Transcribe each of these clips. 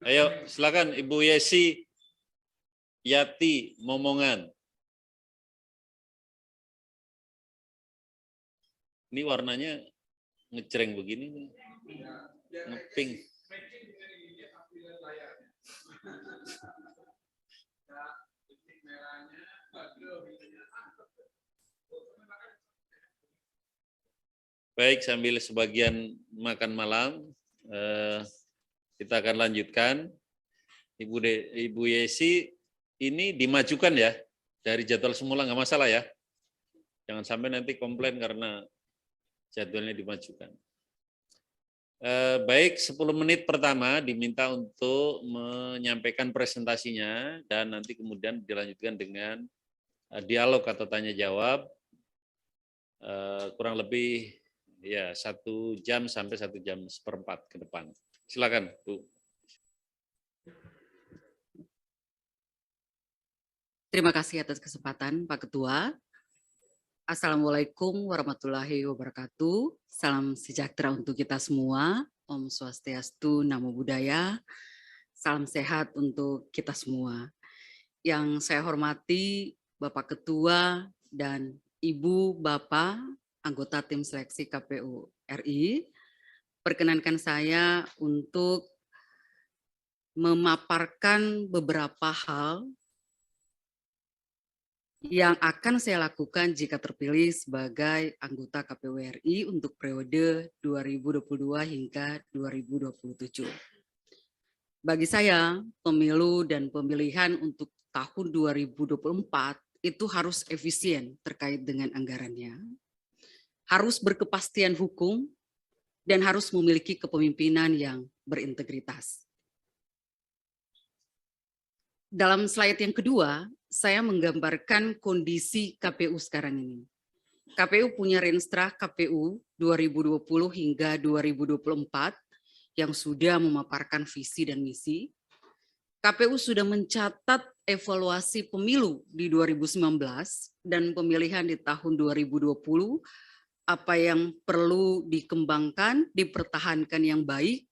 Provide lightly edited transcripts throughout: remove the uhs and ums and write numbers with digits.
Ayo, silakan Ibu Yesi Yati Momongan. Ini warnanya ngejreng begini nih. Ngeping. Baik, sambil sebagian makan malam, kita akan lanjutkan. Ibu Yesi ini dimajukan ya dari jadwal semula, nggak masalah ya. Jangan sampai nanti komplain karena jadwalnya dimajukan. Baik, 10 menit pertama diminta untuk menyampaikan presentasinya dan nanti kemudian dilanjutkan dengan dialog atau tanya jawab kurang lebih ya 1 jam sampai 1 jam seperempat ke depan. Silakan, Bu. Terima kasih atas kesempatan, Pak Ketua. Assalamualaikum warahmatullahi wabarakatuh. Salam sejahtera untuk kita semua. Om Swastiastu, Namo Buddhaya. Salam sehat untuk kita semua. Yang saya hormati Bapak Ketua dan Ibu Bapak anggota tim seleksi KPU RI. Perkenankan saya untuk memaparkan beberapa hal yang akan saya lakukan jika terpilih sebagai anggota KPU RI untuk periode 2022 hingga 2027. Bagi saya, pemilu dan pemilihan untuk tahun 2024 itu harus efisien terkait dengan anggarannya, harus berkepastian hukum, dan harus memiliki kepemimpinan yang berintegritas. Dalam slide yang kedua, saya menggambarkan kondisi KPU sekarang ini. KPU punya Renstra KPU 2020 hingga 2024 yang sudah memaparkan visi dan misi. KPU sudah mencatat evaluasi pemilu di 2019 dan pemilihan di tahun 2020, apa yang perlu dikembangkan, dipertahankan yang baik,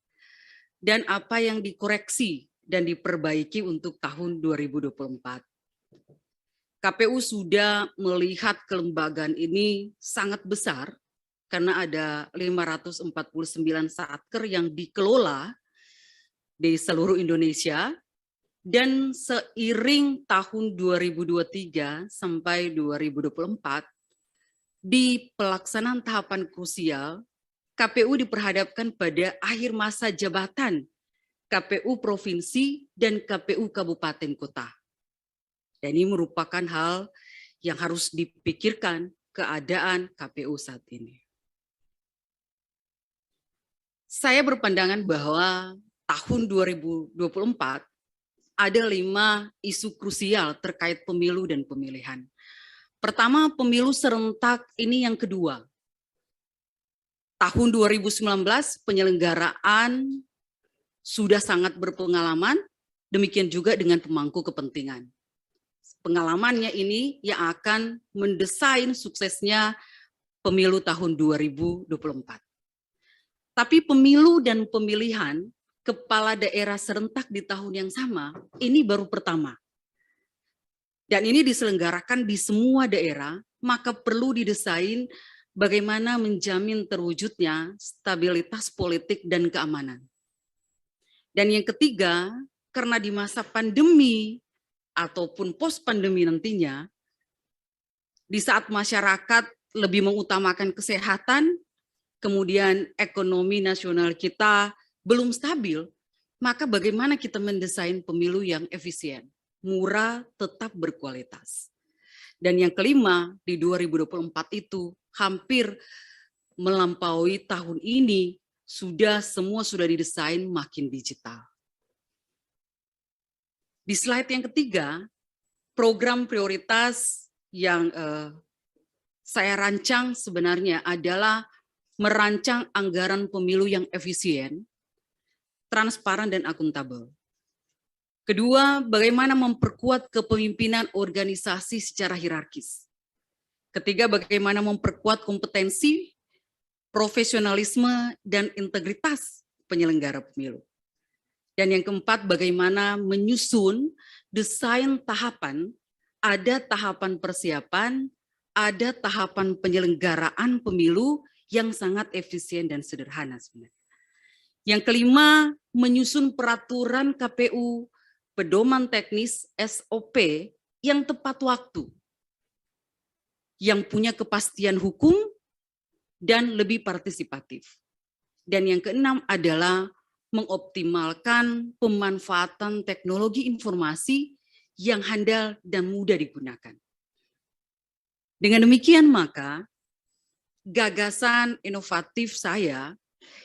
dan apa yang dikoreksi dan diperbaiki untuk tahun 2024. KPU sudah melihat kelembagaan ini sangat besar karena ada 549 satker yang dikelola di seluruh Indonesia, dan seiring tahun 2023 sampai 2024 di pelaksanaan tahapan krusial, KPU diperhadapkan pada akhir masa jabatan KPU Provinsi dan KPU Kabupaten Kota. Dan ini merupakan hal yang harus dipikirkan keadaan KPU saat ini. Saya berpandangan bahwa tahun 2024 ada 5 isu krusial terkait pemilu dan pemilihan. Pertama, pemilu serentak ini yang kedua. Tahun 2019 penyelenggaraan sudah sangat berpengalaman, demikian juga dengan pemangku kepentingan. Pengalamannya ini yang akan mendesain suksesnya pemilu tahun 2024. Tapi pemilu dan pemilihan kepala daerah serentak di tahun yang sama, ini baru pertama. Dan ini diselenggarakan di semua daerah, maka perlu didesain bagaimana menjamin terwujudnya stabilitas politik dan keamanan. Dan yang ketiga, karena di masa pandemi ataupun post-pandemi nantinya, di saat masyarakat lebih mengutamakan kesehatan, kemudian ekonomi nasional kita belum stabil, maka bagaimana kita mendesain pemilu yang efisien, murah, tetap berkualitas. Dan yang kelima, di 2024 itu hampir melampaui tahun ini, semua sudah didesain makin digital. Di slide yang ketiga, program prioritas yang saya rancang sebenarnya adalah merancang anggaran pemilu yang efisien, transparan, dan akuntabel. Kedua, bagaimana memperkuat kepemimpinan organisasi secara hierarkis. Ketiga, bagaimana memperkuat kompetensi, profesionalisme, dan integritas penyelenggara pemilu. Dan yang keempat, bagaimana menyusun desain tahapan, ada tahapan persiapan, ada tahapan penyelenggaraan pemilu yang sangat efisien dan sederhana sebenarnya. Yang kelima, menyusun peraturan KPU, pedoman teknis SOP yang tepat waktu, yang punya kepastian hukum dan lebih partisipatif. Dan yang keenam adalah mengoptimalkan pemanfaatan teknologi informasi yang handal dan mudah digunakan. Dengan demikian maka, gagasan inovatif saya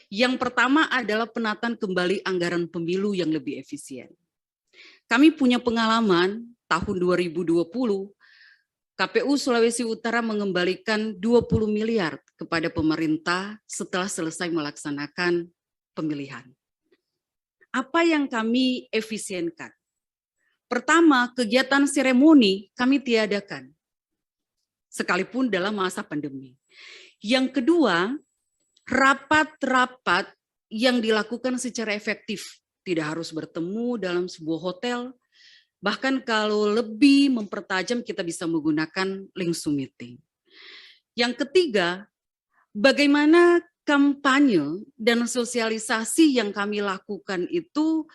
yang pertama adalah penataan kembali anggaran pemilu yang lebih efisien. Kami punya pengalaman tahun 2020, KPU Sulawesi Utara mengembalikan 20 miliar kepada pemerintah setelah selesai melaksanakan pemilihan. Apa yang kami efisienkan? Pertama, kegiatan seremoni kami tiadakan, sekalipun dalam masa pandemi. Yang kedua, rapat-rapat yang dilakukan secara efektif, tidak harus bertemu dalam sebuah hotel, bahkan kalau lebih mempertajam kita bisa menggunakan link Zoom meeting. Yang ketiga, bagaimana kampanye dan sosialisasi yang kami lakukan itu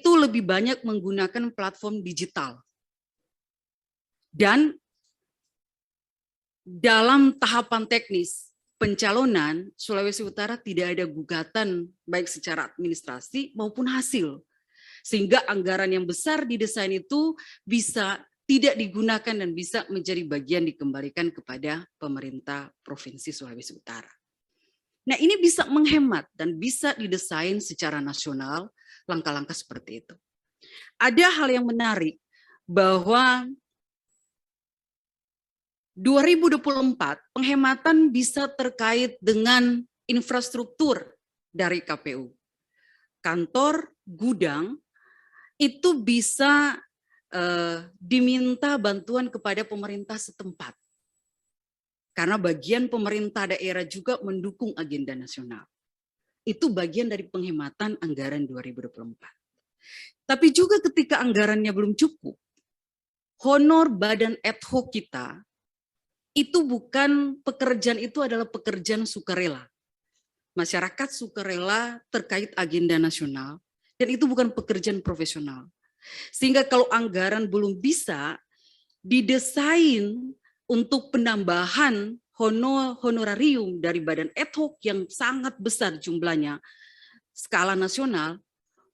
lebih banyak menggunakan platform digital. Dan dalam tahapan teknis pencalonan, Sulawesi Utara tidak ada gugatan baik secara administrasi maupun hasil. Sehingga anggaran yang besar didesain itu bisa tidak digunakan dan bisa menjadi bagian dikembalikan kepada pemerintah Provinsi Sulawesi Utara. Nah, ini bisa menghemat dan bisa didesain secara nasional langkah-langkah seperti itu. Ada hal yang menarik bahwa 2024 penghematan bisa terkait dengan infrastruktur dari KPU. Kantor, gudang, itu bisa diminta bantuan kepada pemerintah setempat. Karena bagian pemerintah daerah juga mendukung agenda nasional. Itu bagian dari penghematan anggaran 2024. Tapi juga ketika anggarannya belum cukup, honor badan ad hoc kita, itu bukan pekerjaan, itu adalah pekerjaan sukarela. Masyarakat sukarela terkait agenda nasional, dan itu bukan pekerjaan profesional. Sehingga kalau anggaran belum bisa didesain untuk penambahan honorarium dari badan ad hoc yang sangat besar jumlahnya, skala nasional,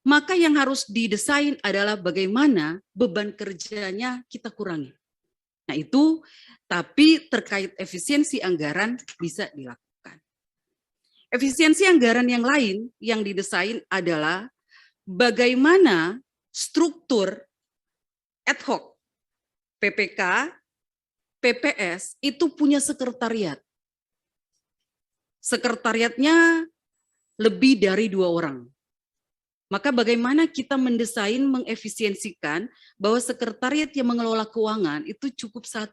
maka yang harus didesain adalah bagaimana beban kerjanya kita kurangi. Nah itu, tapi terkait efisiensi anggaran bisa dilakukan. Efisiensi anggaran yang lain yang didesain adalah bagaimana struktur ad hoc PPK, PPS itu punya sekretariat. Sekretariatnya lebih dari 2 orang. Maka bagaimana kita mendesain, mengefisiensikan bahwa sekretariat yang mengelola keuangan itu cukup 1,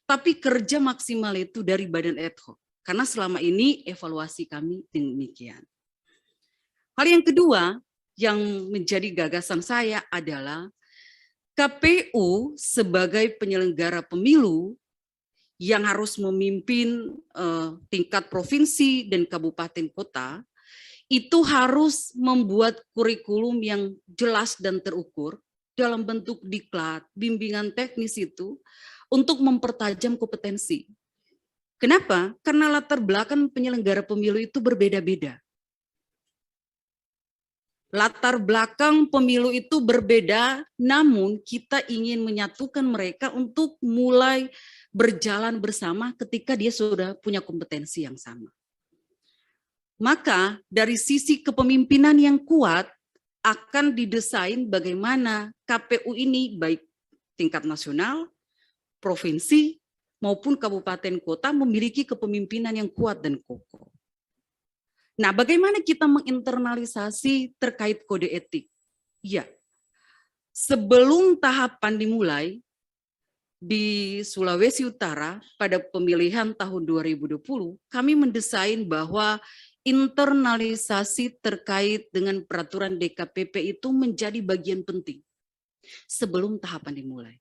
tapi kerja maksimal itu dari badan ad hoc. Karena selama ini evaluasi kami demikian. Hal yang kedua yang menjadi gagasan saya adalah KPU sebagai penyelenggara pemilu yang harus memimpin tingkat provinsi dan kabupaten kota, itu harus membuat kurikulum yang jelas dan terukur dalam bentuk diklat, bimbingan teknis itu untuk mempertajam kompetensi. Kenapa? Karena latar belakang penyelenggara pemilu itu berbeda-beda. Latar belakang pemilu itu berbeda, namun kita ingin menyatukan mereka untuk mulai berjalan bersama ketika dia sudah punya kompetensi yang sama. Maka dari sisi kepemimpinan yang kuat akan didesain bagaimana KPU ini baik tingkat nasional, provinsi, maupun kabupaten kota memiliki kepemimpinan yang kuat dan kokoh. Nah, bagaimana kita menginternalisasi terkait kode etik? Ya, sebelum tahapan dimulai di Sulawesi Utara pada pemilihan tahun 2020, kami mendesain bahwa internalisasi terkait dengan peraturan DKPP itu menjadi bagian penting sebelum tahapan dimulai.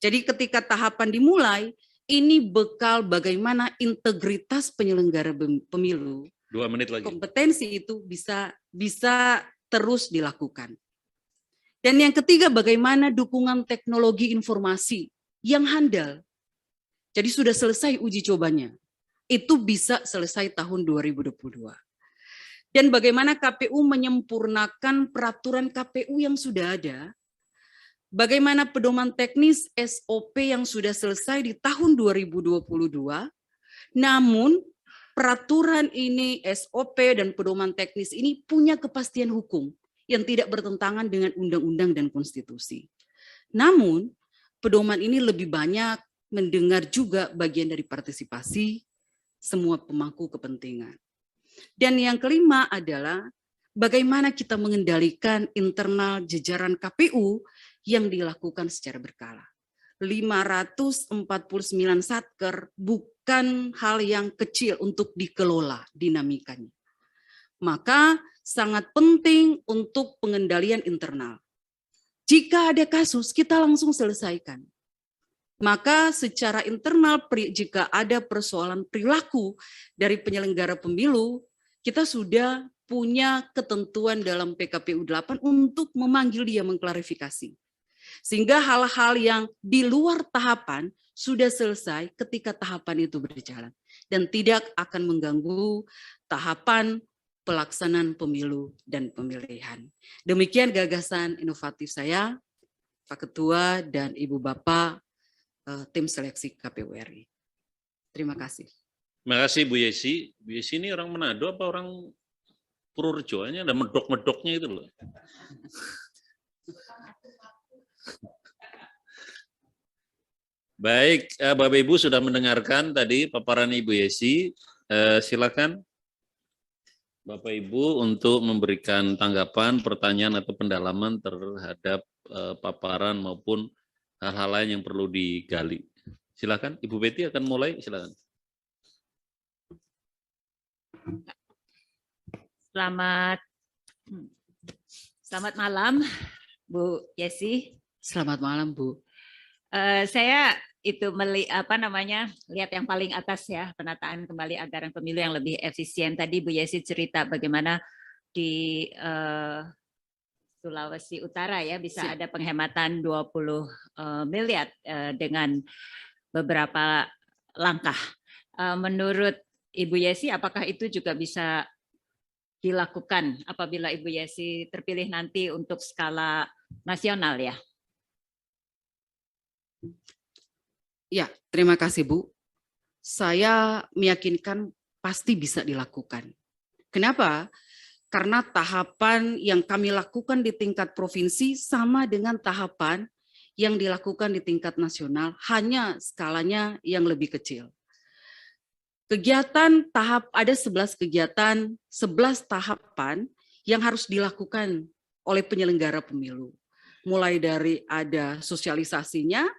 Jadi ketika tahapan dimulai, ini bekal bagaimana integritas penyelenggara pemilu, 2 menit lagi. kompetensi itu bisa terus dilakukan. Dan yang ketiga, bagaimana dukungan teknologi informasi yang handal. Jadi sudah selesai uji cobanya. Itu bisa selesai tahun 2022. Dan bagaimana KPU menyempurnakan peraturan KPU yang sudah ada, bagaimana pedoman teknis SOP yang sudah selesai di tahun 2022, namun peraturan ini, SOP dan pedoman teknis ini punya kepastian hukum yang tidak bertentangan dengan undang-undang dan konstitusi. Namun, pedoman ini lebih banyak mendengar juga bagian dari partisipasi semua pemangku kepentingan. Dan yang kelima adalah bagaimana kita mengendalikan internal jajaran KPU yang dilakukan secara berkala. 549 satker bukan hal yang kecil untuk dikelola dinamikanya. Maka sangat penting untuk pengendalian internal. Jika ada kasus, kita langsung selesaikan. Maka secara internal, jika ada persoalan perilaku dari penyelenggara pemilu, kita sudah punya ketentuan dalam PKPU 8 untuk memanggil dia mengklarifikasi. Sehingga hal-hal yang di luar tahapan sudah selesai ketika tahapan itu berjalan. Dan tidak akan mengganggu tahapan pelaksanaan pemilu dan pemilihan. Demikian gagasan inovatif saya, Pak Ketua dan Ibu Bapak tim seleksi KPU RI. Terima kasih. Terima kasih Bu Yesi. Bu Yesi ini orang Manado apa orang Purworejo? Ini ada medok-medoknya itu loh. Baik, Bapak Ibu sudah mendengarkan tadi paparan Ibu Yesi. Silakan Bapak Ibu untuk memberikan tanggapan, pertanyaan atau pendalaman terhadap paparan maupun hal-hal lain yang perlu digali. Silakan, Ibu Betty akan mulai. Silakan. Selamat malam, Bu Yesi. Selamat malam, Bu. Saya itu lihat yang paling atas ya, penataan kembali anggaran pemilu yang lebih efisien. Tadi Bu Yesi cerita bagaimana di Sulawesi Utara ya bisa ada penghematan 20 miliar dengan beberapa langkah. Menurut Ibu Yesi, apakah itu juga bisa dilakukan apabila Ibu Yesi terpilih nanti untuk skala nasional ya? Ya, terima kasih Bu. Saya meyakinkan pasti bisa dilakukan. Kenapa? Karena tahapan yang kami lakukan di tingkat provinsi sama dengan tahapan yang dilakukan di tingkat nasional, hanya skalanya yang lebih kecil. Kegiatan tahap, ada 11 kegiatan, 11 tahapan yang harus dilakukan oleh penyelenggara pemilu. Mulai dari ada sosialisasinya,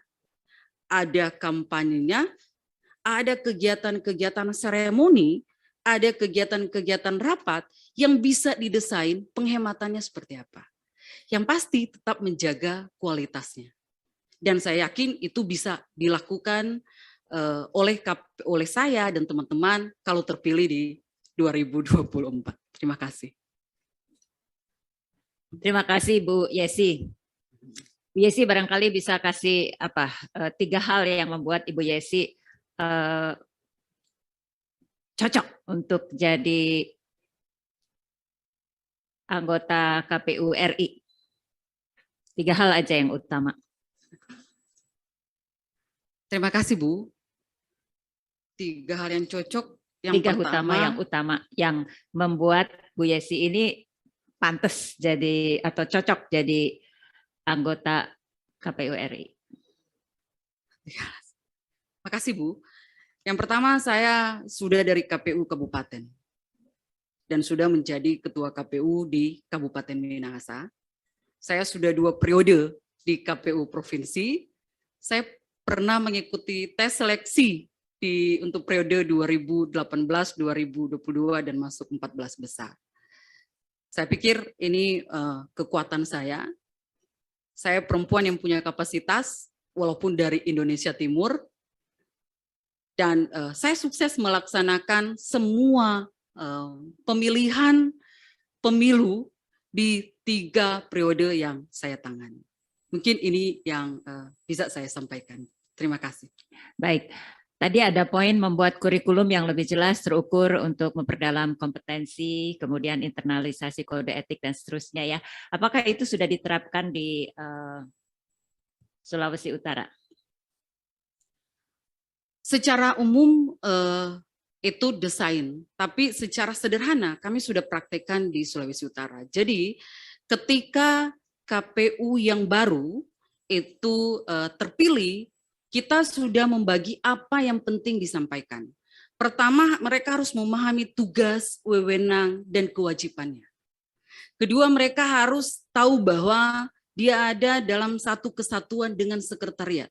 ada kampanyenya, ada kegiatan-kegiatan seremoni, ada kegiatan-kegiatan rapat yang bisa didesain penghematannya seperti apa. Yang pasti tetap menjaga kualitasnya. Dan saya yakin itu bisa dilakukan oleh saya dan teman-teman kalau terpilih di 2024. Terima kasih. Terima kasih Bu Yesi. Bu Yesi barangkali bisa kasih 3 hal yang membuat Ibu Yesi cocok untuk jadi anggota KPU RI. 3 hal aja yang utama. Terima kasih Bu. 3 hal yang cocok. Yang 3 pertama, yang utama yang membuat Bu Yesi ini pantas jadi atau cocok jadi anggota KPU RI. Terima kasih Bu. Yang pertama, saya sudah dari KPU Kabupaten dan sudah menjadi ketua KPU di Kabupaten Minahasa. Saya sudah 2 periode di KPU Provinsi. Saya pernah mengikuti tes seleksi untuk periode 2018, 2022 dan masuk 14 besar. Saya pikir ini kekuatan saya. Saya perempuan yang punya kapasitas, walaupun dari Indonesia Timur, dan saya sukses melaksanakan semua pemilihan pemilu di 3 periode yang saya tangani. Mungkin ini yang bisa saya sampaikan. Terima kasih. Baik, tadi ada poin membuat kurikulum yang lebih jelas, terukur untuk memperdalam kompetensi, kemudian internalisasi kode etik dan seterusnya ya. Apakah itu sudah diterapkan di Sulawesi Utara? Secara umum itu desain, tapi secara sederhana kami sudah praktekkan di Sulawesi Utara. Jadi ketika KPU yang baru itu terpilih, kita sudah membagi apa yang penting disampaikan. Pertama, mereka harus memahami tugas, wewenang, dan kewajibannya. Kedua, mereka harus tahu bahwa dia ada dalam satu kesatuan dengan sekretariat.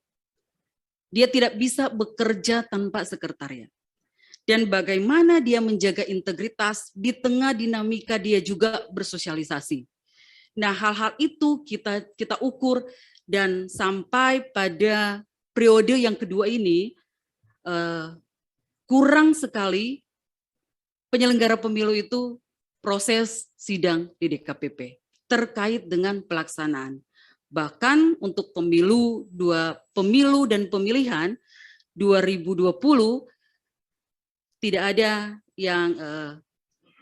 Dia tidak bisa bekerja tanpa sekretariat. Dan bagaimana dia menjaga integritas di tengah dinamika dia juga bersosialisasi. Nah, hal-hal itu kita ukur, dan sampai pada periode yang kedua ini kurang sekali penyelenggara pemilu itu proses sidang di DKPP terkait dengan pelaksanaan. Bahkan untuk pemilu dan pemilihan 2020 tidak ada yang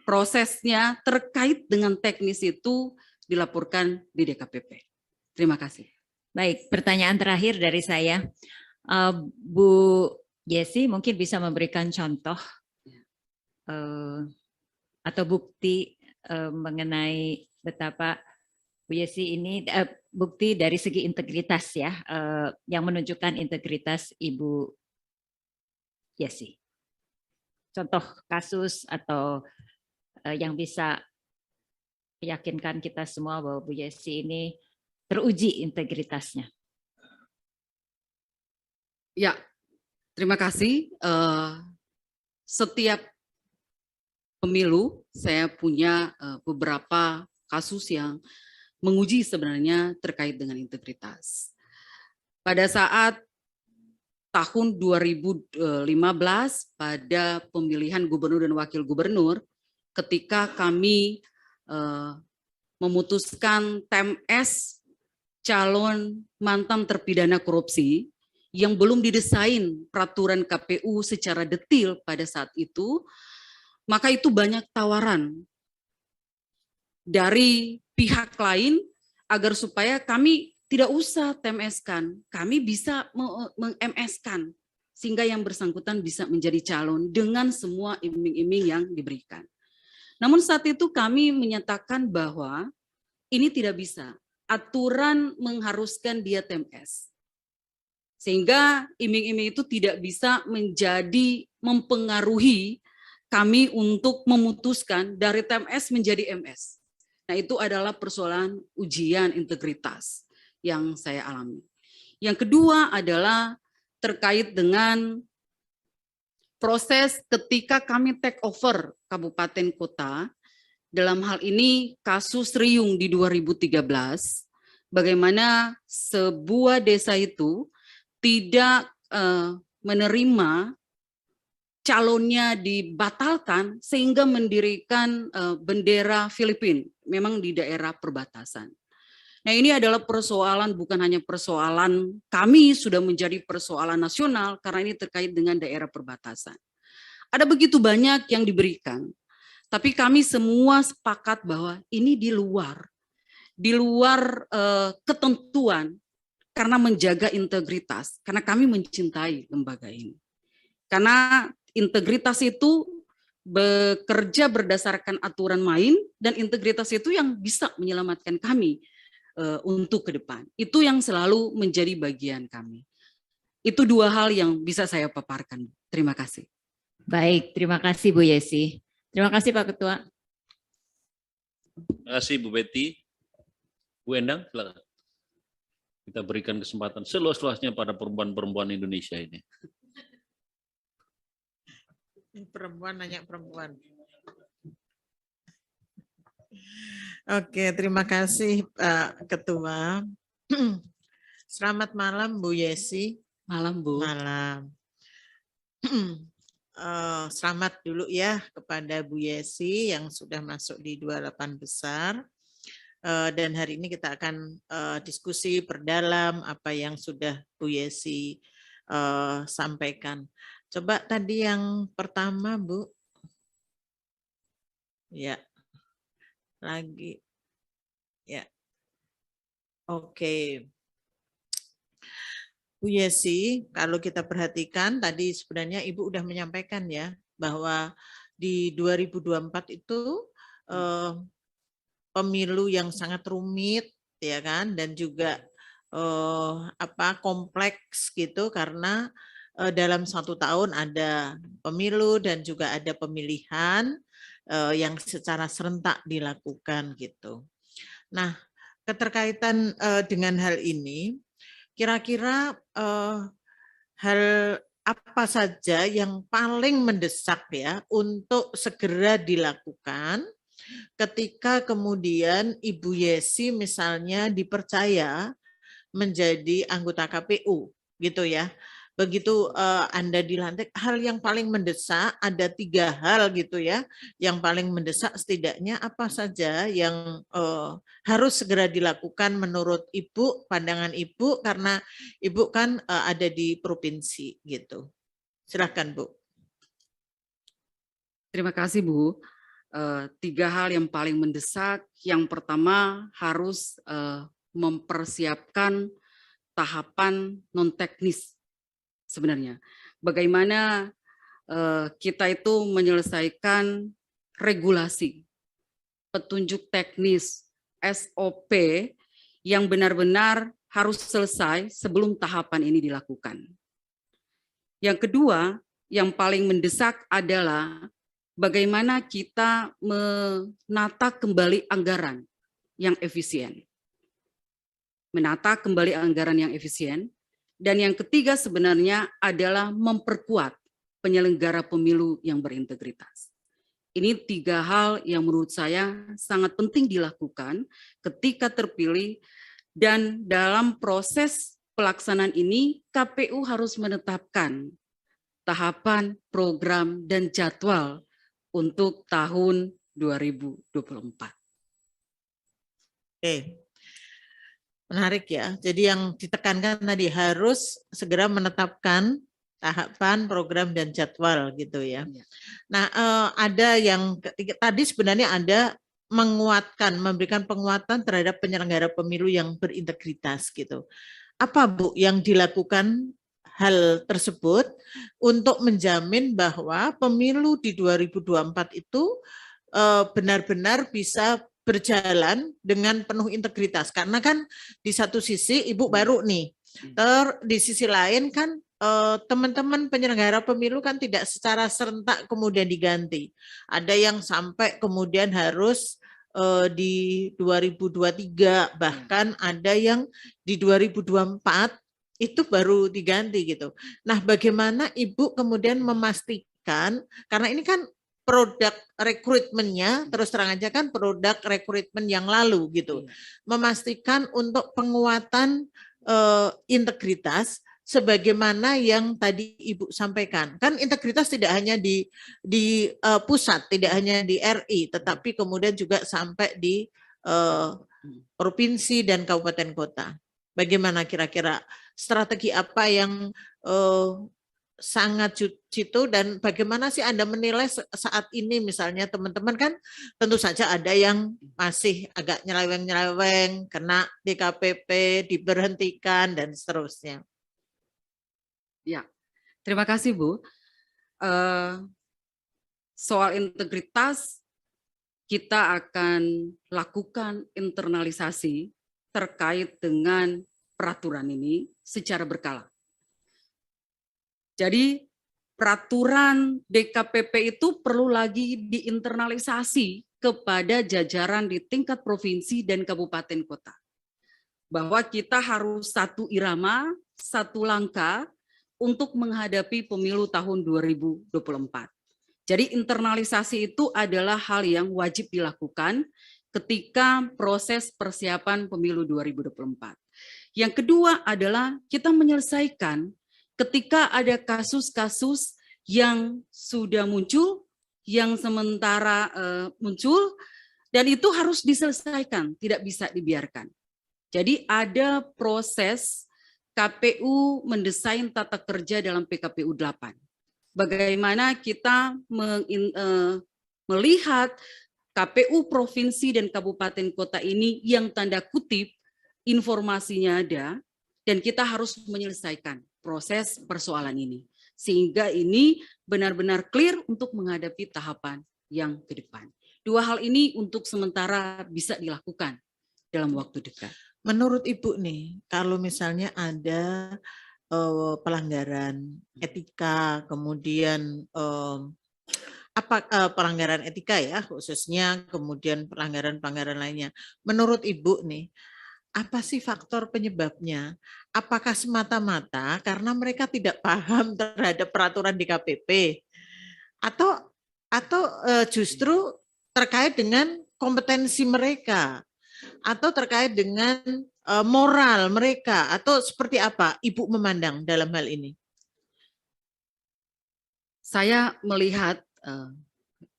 prosesnya terkait dengan teknis itu dilaporkan di DKPP. Terima kasih. Baik, pertanyaan terakhir dari saya. Bu Yesi mungkin bisa memberikan contoh atau bukti mengenai betapa Bu Yesi ini bukti dari segi integritas ya, yang menunjukkan integritas Ibu Yesi. Contoh kasus atau yang bisa meyakinkan kita semua bahwa Bu Yesi ini teruji integritasnya. Ya, terima kasih. Setiap pemilu saya punya beberapa kasus yang menguji sebenarnya terkait dengan integritas. Pada saat tahun 2015 pada pemilihan gubernur dan wakil gubernur, ketika kami memutuskan TMS calon mantan terpidana korupsi yang belum didesain peraturan KPU secara detail pada saat itu, maka itu banyak tawaran dari pihak lain agar supaya kami tidak usah TMS-kan, kami bisa meng-MS-kan sehingga yang bersangkutan bisa menjadi calon dengan semua iming-iming yang diberikan. Namun saat itu kami menyatakan bahwa ini tidak bisa. Aturan mengharuskan dia TMS. Sehingga iming-iming itu tidak bisa mempengaruhi kami untuk memutuskan dari TMS menjadi MS. Nah, itu adalah persoalan ujian integritas yang saya alami. Yang kedua adalah terkait dengan proses ketika kami take over kabupaten kota. Dalam hal ini kasus Riung di 2013, bagaimana sebuah desa itu tidak menerima calonnya dibatalkan sehingga mendirikan bendera Filipina, memang di daerah perbatasan. Nah, ini adalah persoalan, bukan hanya persoalan kami, sudah menjadi persoalan nasional karena ini terkait dengan daerah perbatasan. Ada begitu banyak yang diberikan. Tapi kami semua sepakat bahwa ini di luar ketentuan karena menjaga integritas, karena kami mencintai lembaga ini. Karena integritas itu bekerja berdasarkan aturan main dan integritas itu yang bisa menyelamatkan kami untuk ke depan. Itu yang selalu menjadi bagian kami. Itu dua hal yang bisa saya paparkan. Terima kasih. Baik, terima kasih Bu Yesi. Terima kasih Pak Ketua. Terima kasih Bu Betty. Bu Endang, silakan. Kita berikan kesempatan seluas-luasnya pada perempuan-perempuan Indonesia ini. Perempuan nanya perempuan. Oke, terima kasih Pak Ketua. Selamat malam Bu Yesi. Malam, Bu. Malam. Selamat dulu ya kepada Bu Yesi yang sudah masuk di 28 besar. Dan hari ini kita akan diskusi perdalam apa yang sudah Bu Yesi sampaikan. Coba tadi yang pertama, Bu. Ya. Lagi. Ya. Oke. Bu Yesi, kalau kita perhatikan tadi sebenarnya Ibu udah menyampaikan ya bahwa di 2024 itu pemilu yang sangat rumit ya kan, dan juga kompleks gitu karena dalam 1 tahun ada pemilu dan juga ada pemilihan yang secara serentak dilakukan gitu. Nah, keterkaitan dengan hal ini, kira-kira hal apa saja yang paling mendesak ya untuk segera dilakukan ketika kemudian Ibu Yesi misalnya dipercaya menjadi anggota KPU gitu ya. Begitu Anda dilantik, hal yang paling mendesak ada 3 hal gitu ya, yang paling mendesak setidaknya apa saja yang harus segera dilakukan menurut Ibu, pandangan Ibu, karena Ibu kan ada di provinsi gitu. Silakan Bu. Terima kasih, Bu. 3 hal yang paling mendesak. Yang pertama harus mempersiapkan tahapan non-teknis sebenarnya. Bagaimana kita itu menyelesaikan regulasi, petunjuk teknis, SOP yang benar-benar harus selesai sebelum tahapan ini dilakukan. Yang kedua, yang paling mendesak adalah bagaimana kita menata kembali anggaran yang efisien. Menata kembali anggaran yang efisien. Dan yang ketiga sebenarnya adalah memperkuat penyelenggara pemilu yang berintegritas. Ini 3 hal yang menurut saya sangat penting dilakukan ketika terpilih, dan dalam proses pelaksanaan ini KPU harus menetapkan tahapan, program, dan jadwal untuk tahun 2024. Oke. Menarik ya. Jadi yang ditekankan tadi harus segera menetapkan tahapan, program, dan jadwal gitu ya. Nah, ada yang tadi sebenarnya ada menguatkan, memberikan penguatan terhadap penyelenggara pemilu yang berintegritas gitu. Apa Bu yang dilakukan hal tersebut untuk menjamin bahwa pemilu di 2024 itu benar-benar bisa berjalan dengan penuh integritas, karena kan di satu sisi Ibu baru nih, di sisi lain kan teman-teman penyelenggara pemilu kan tidak secara serentak kemudian diganti, ada yang sampai kemudian harus di 2023, bahkan ada yang di 2024 itu baru diganti gitu. Nah, bagaimana Ibu kemudian memastikan, karena ini kan produk rekrutmennya, terus terang aja kan produk rekrutmen yang lalu gitu, memastikan untuk penguatan integritas sebagaimana yang tadi Ibu sampaikan. Kan integritas tidak hanya di pusat, tidak hanya di RI, tetapi kemudian juga sampai di provinsi dan kabupaten kota. Bagaimana kira-kira strategi apa yang sangat jitu, dan bagaimana sih Anda menilai saat ini misalnya teman-teman kan tentu saja ada yang masih agak nyeleweng-nyeleweng, kena DKPP, diberhentikan, dan seterusnya. Ya, terima kasih Bu. Soal integritas, kita akan lakukan internalisasi terkait dengan peraturan ini secara berkala. Jadi peraturan DKPP itu perlu lagi diinternalisasi kepada jajaran di tingkat provinsi dan kabupaten kota. Bahwa kita harus satu irama, satu langkah untuk menghadapi pemilu tahun 2024. Jadi internalisasi itu adalah hal yang wajib dilakukan ketika proses persiapan pemilu 2024. Yang kedua adalah kita menyelesaikan ketika ada kasus-kasus yang sudah muncul, yang sementara muncul, dan itu harus diselesaikan, tidak bisa dibiarkan. Jadi ada proses KPU mendesain tata kerja dalam PKPU 8. Bagaimana kita melihat KPU provinsi dan kabupaten kota ini yang tanda kutip informasinya ada, dan kita harus menyelesaikan proses persoalan ini. Sehingga ini benar-benar clear untuk menghadapi tahapan yang ke depan. Dua hal ini untuk sementara bisa dilakukan dalam waktu dekat. Menurut Ibu nih, kalau misalnya ada pelanggaran etika, kemudian pelanggaran etika ya khususnya, kemudian pelanggaran lainnya. Menurut Ibu nih, apa sih faktor penyebabnya? Apakah semata-mata karena mereka tidak paham terhadap peraturan di KPP, atau justru terkait dengan kompetensi mereka, atau terkait dengan moral mereka, atau seperti apa Ibu memandang dalam hal ini? Saya melihat,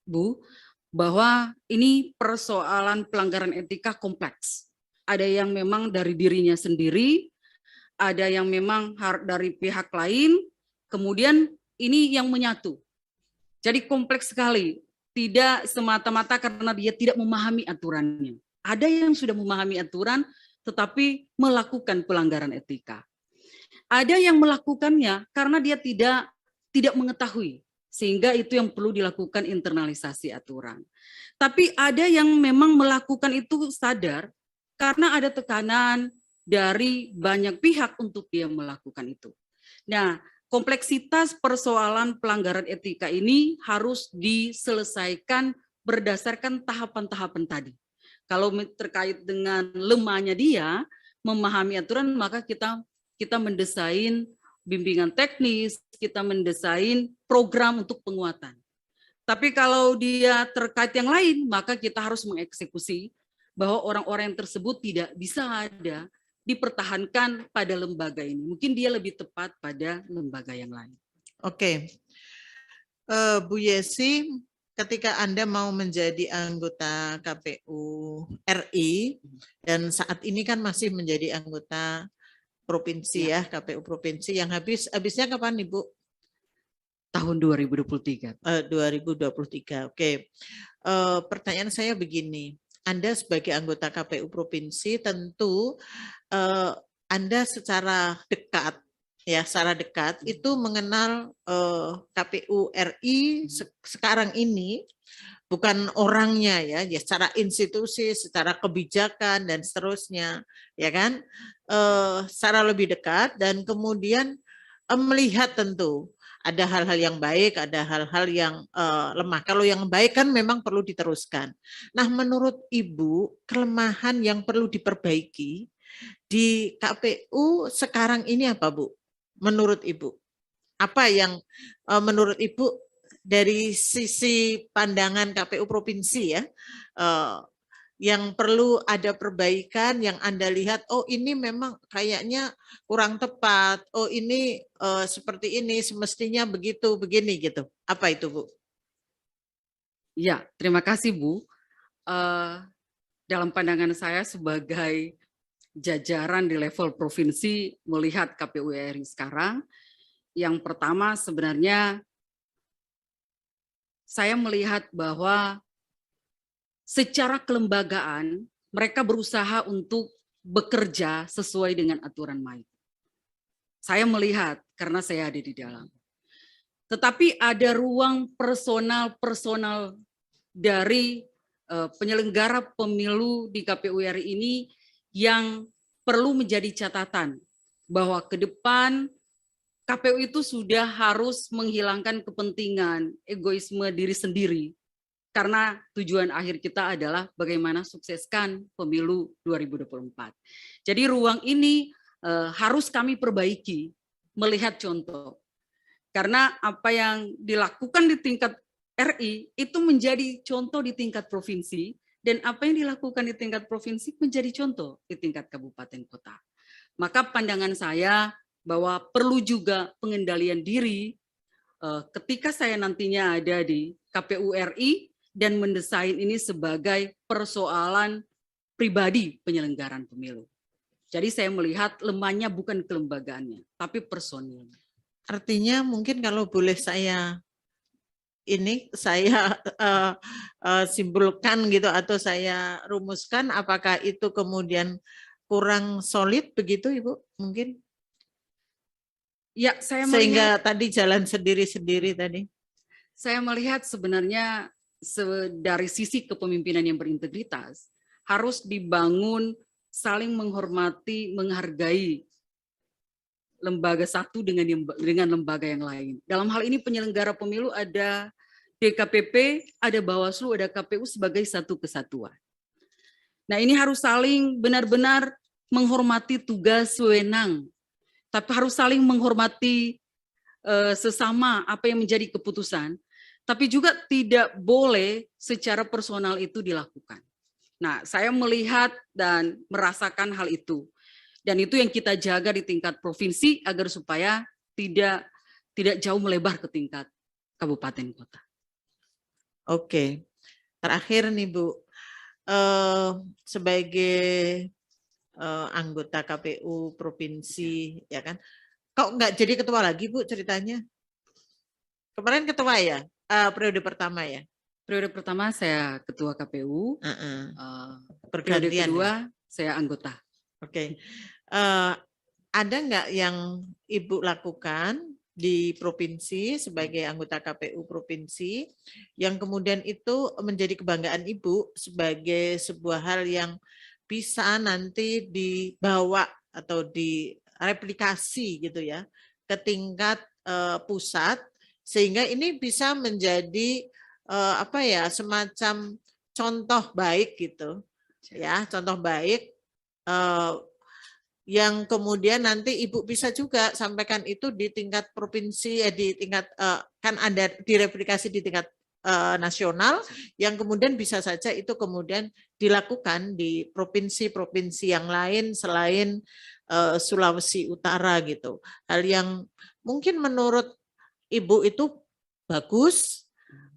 Bu, bahwa ini persoalan pelanggaran etika kompleks. Ada yang memang dari dirinya sendiri, ada yang memang dari pihak lain, kemudian ini yang menyatu. Jadi kompleks sekali, tidak semata-mata karena dia tidak memahami aturannya. Ada yang sudah memahami aturan, tetapi melakukan pelanggaran etika. Ada yang melakukannya karena dia tidak mengetahui, sehingga itu yang perlu dilakukan internalisasi aturan. Tapi ada yang memang melakukan itu sadar karena ada tekanan dari banyak pihak untuk dia melakukan itu. Nah, kompleksitas persoalan pelanggaran etika ini harus diselesaikan berdasarkan tahapan-tahapan tadi. Kalau terkait dengan lemahnya dia memahami aturan, maka kita mendesain bimbingan teknis, kita mendesain program untuk penguatan. Tapi kalau dia terkait yang lain, maka kita harus mengeksekusi bahwa orang-orang yang tersebut tidak bisa ada dipertahankan pada lembaga ini. Mungkin dia lebih tepat pada lembaga yang lain. Oke. Bu Yesi, ketika Anda mau menjadi anggota KPU RI, dan saat ini kan masih menjadi anggota provinsi ya, KPU provinsi, yang habisnya kapan Ibu? Tahun 2023. 2023, oke. Pertanyaan saya begini, Anda sebagai anggota KPU provinsi tentu Anda secara dekat itu mengenal KPU RI sekarang ini, bukan orangnya ya secara institusi, secara kebijakan dan seterusnya, ya kan, secara lebih dekat, dan kemudian melihat tentu ada hal-hal yang baik, ada hal-hal yang lemah. Kalau yang baik kan memang perlu diteruskan. Nah, menurut Ibu, kelemahan yang perlu diperbaiki di KPU sekarang ini apa, Bu? Menurut Ibu, apa yang menurut Ibu dari sisi pandangan KPU provinsi ya, yang perlu ada perbaikan, yang Anda lihat, oh ini memang kayaknya kurang tepat, oh ini seperti ini, semestinya begitu, begini gitu. Apa itu, Bu? Ya, terima kasih, Bu. Dalam pandangan saya sebagai jajaran di level provinsi melihat KPU RI sekarang, yang pertama sebenarnya saya melihat bahwa secara kelembagaan mereka berusaha untuk bekerja sesuai dengan aturan main. Saya melihat karena saya ada di dalam. Tetapi ada ruang personal dari penyelenggara pemilu di KPU RI ini yang perlu menjadi catatan bahwa ke depan KPU itu sudah harus menghilangkan kepentingan egoisme diri sendiri, karena tujuan akhir kita adalah bagaimana sukseskan pemilu 2024. Jadi ruang ini harus kami perbaiki, melihat contoh. Karena apa yang dilakukan di tingkat RI itu menjadi contoh di tingkat provinsi, dan apa yang dilakukan di tingkat provinsi menjadi contoh di tingkat kabupaten kota. Maka pandangan saya bahwa perlu juga pengendalian diri ketika saya nantinya ada di KPU RI dan mendesain ini sebagai persoalan pribadi penyelenggaraan pemilu. Jadi saya melihat lemahnya bukan kelembagaannya, tapi personilnya. Artinya mungkin kalau boleh saya simpulkan gitu atau saya rumuskan, apakah itu kemudian kurang solid begitu Ibu mungkin? Ya, saya Sehingga melihat, tadi jalan sendiri-sendiri tadi. saya melihat sebenarnya dari sisi kepemimpinan yang berintegritas harus dibangun saling menghormati, menghargai lembaga satu dengan lembaga yang lain. Dalam hal ini penyelenggara pemilu ada DKPP, ada Bawaslu, ada KPU sebagai satu kesatuan. Nah, ini harus saling benar-benar menghormati tugas wewenang, tapi harus saling menghormati sesama apa yang menjadi keputusan, tapi juga tidak boleh secara personal itu dilakukan. Nah, saya melihat dan merasakan hal itu. Dan itu yang kita jaga di tingkat provinsi agar supaya tidak jauh melebar ke tingkat kabupaten kota. Oke, terakhir nih Bu, sebagai anggota KPU provinsi, ya kan? Kok nggak jadi ketua lagi Bu ceritanya? Kemarin ketua ya, periode pertama ya? Periode pertama saya ketua KPU, periode Pergantian kedua ya? saya anggota. Oke, ada nggak yang Ibu lakukan di provinsi sebagai anggota KPU provinsi yang kemudian itu menjadi kebanggaan Ibu sebagai sebuah hal yang bisa nanti dibawa atau direplikasi gitu ya ke tingkat pusat, sehingga ini bisa menjadi semacam contoh baik gitu ya, contoh baik yang kemudian nanti Ibu bisa juga sampaikan itu di tingkat provinsi, di tingkat kan ada direplikasi di tingkat nasional, yang kemudian bisa saja itu kemudian dilakukan di provinsi-provinsi yang lain selain Sulawesi Utara gitu. Hal yang mungkin menurut Ibu itu bagus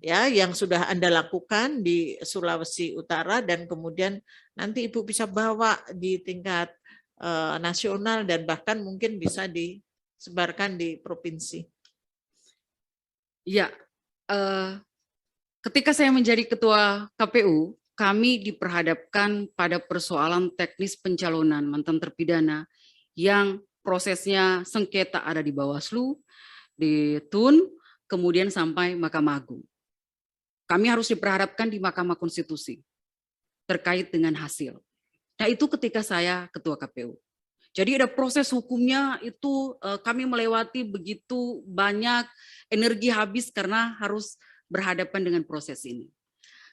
ya, yang sudah Anda lakukan di Sulawesi Utara, dan kemudian nanti Ibu bisa bawa di tingkat nasional dan bahkan mungkin bisa disebarkan di provinsi. Ya, ketika saya menjadi ketua KPU, kami diperhadapkan pada persoalan teknis pencalonan mantan terpidana yang prosesnya sengketa ada di Bawaslu, di TUN, kemudian sampai Mahkamah Agung. Kami harus diperhadapkan di Mahkamah Konstitusi terkait dengan hasil. Nah, itu ketika saya ketua KPU. Jadi ada proses hukumnya itu kami melewati begitu banyak energi habis karena harus berhadapan dengan proses ini.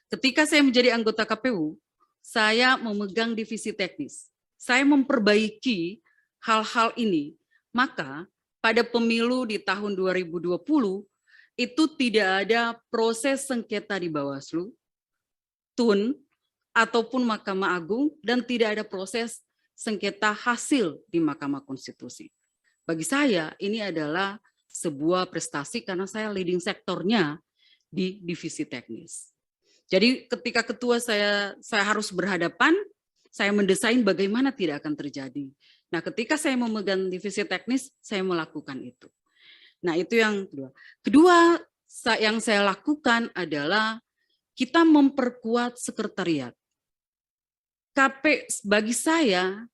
Ketika saya menjadi anggota KPU, saya memegang divisi teknis. Saya memperbaiki hal-hal ini. Maka pada pemilu di tahun 2020 itu tidak ada proses sengketa di Bawaslu, TUN, ataupun Mahkamah Agung, dan tidak ada proses sengketa hasil di Mahkamah Konstitusi. Bagi saya ini adalah sebuah prestasi karena saya leading sektornya di divisi teknis. Jadi ketika ketua saya harus berhadapan, saya mendesain bagaimana tidak akan terjadi. Nah, ketika saya memegang divisi teknis, saya melakukan itu. Nah, itu yang kedua. Kedua yang saya lakukan adalah kita memperkuat sekretariat. Bagi saya,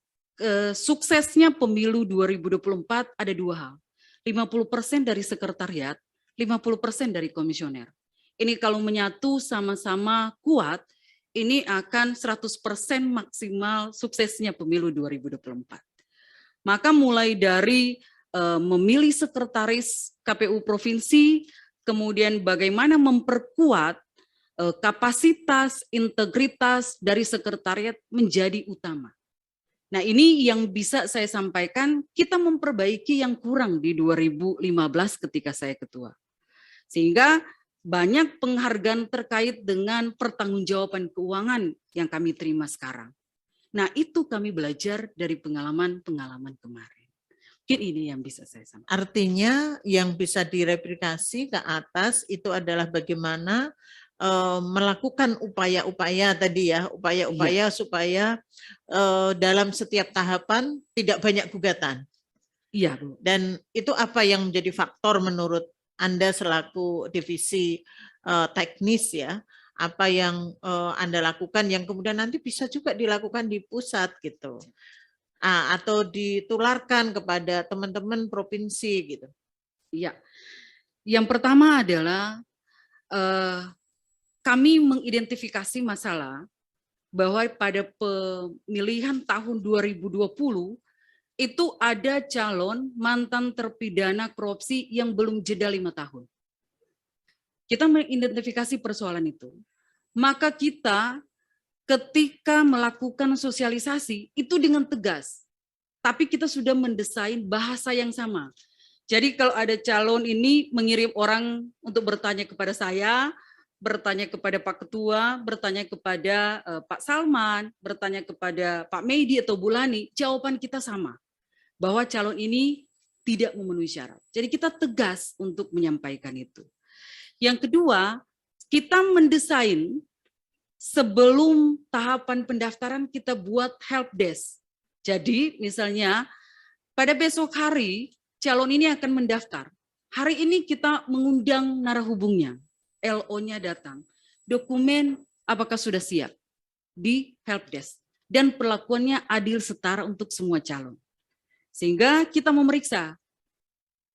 suksesnya pemilu 2024 ada dua hal. 50% dari sekretariat, 50% dari komisioner. Ini kalau menyatu sama-sama kuat, ini akan 100% maksimal suksesnya pemilu 2024. Maka mulai dari memilih sekretaris KPU provinsi, kemudian bagaimana memperkuat kapasitas, integritas dari sekretariat menjadi utama. Nah, ini yang bisa saya sampaikan, kita memperbaiki yang kurang di 2015 ketika saya ketua. Sehingga banyak penghargaan terkait dengan pertanggungjawaban keuangan yang kami terima sekarang. Nah, itu kami belajar dari pengalaman-pengalaman kemarin. Mungkin ini yang bisa saya sampaikan. Artinya yang bisa direplikasi ke atas itu adalah bagaimana melakukan upaya-upaya tadi ya, upaya-upaya supaya dalam setiap tahapan tidak banyak gugatan. Iya, Bu. Dan itu apa yang menjadi faktor menurut Anda selaku divisi teknis ya, apa yang Anda lakukan yang kemudian nanti bisa juga dilakukan di pusat gitu, atau ditularkan kepada teman-teman provinsi gitu. Iya, yang pertama adalah kami mengidentifikasi masalah bahwa pada pemilihan tahun 2020 itu ada calon mantan terpidana korupsi yang belum jeda 5 tahun. Kita mengidentifikasi persoalan itu. Maka kita ketika melakukan sosialisasi itu dengan tegas. Tapi kita sudah mendesain bahasa yang sama. Jadi kalau ada calon ini mengirim orang untuk bertanya kepada saya, bertanya kepada Pak Ketua, bertanya kepada Pak Salman, bertanya kepada Pak Medi atau Bulani, jawaban kita sama. Bahwa calon ini tidak memenuhi syarat. Jadi kita tegas untuk menyampaikan itu. Yang kedua, kita mendesain sebelum tahapan pendaftaran kita buat help desk. Jadi misalnya pada besok hari calon ini akan mendaftar. Hari ini kita mengundang narahubungnya, LO-nya datang. Dokumen apakah sudah siap di help desk dan perlakuannya adil setara untuk semua calon. Sehingga kita memeriksa,